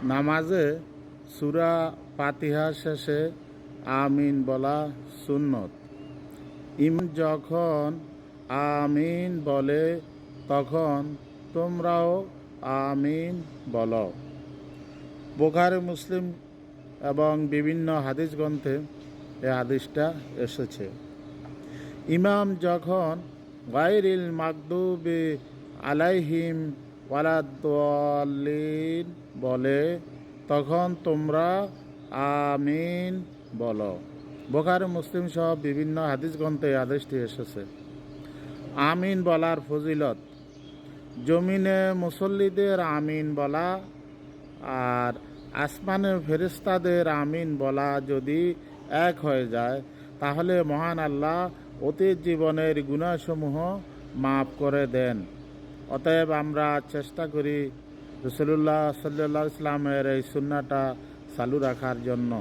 নামাজে সূরা ফাতিহা শেষে আমিন বলা সুন্নত। ইমাম যখন আমিন বলে তখন তোমরাও আমিন বলো। বুখারী, মুসলিম এবং বিভিন্ন হাদিস গ্রন্থে এই হাদিসটা এসেছে। ইমাম যখন গায়রিল মাগদুবি আলাইহিম ওয়ালাদ-দাল্লিন বলে তখন তোমরা আমিন বলো। বুখারী, মুসলিম সহ বিভিন্ন হাদিস গ্রন্থে এই আদেশটি এসেছে। আমিন বলার ফজিলত: জমিনে মুসল্লিদের আমিন বলা আর আসমানে ফেরেশতাদের আমিন বলা যদি এক হয়ে যায় তাহলে মহান আল্লাহ অতীত জীবনের গুনাহসমূহ মাফ করে দেন। অতএব আমরা চেষ্টা করি রাসূলুল্লাহ সাল্লাল্লাহু আলাইহি ওয়াসাল্লামের এই সুন্নাহটা চালু রাখার জন্য।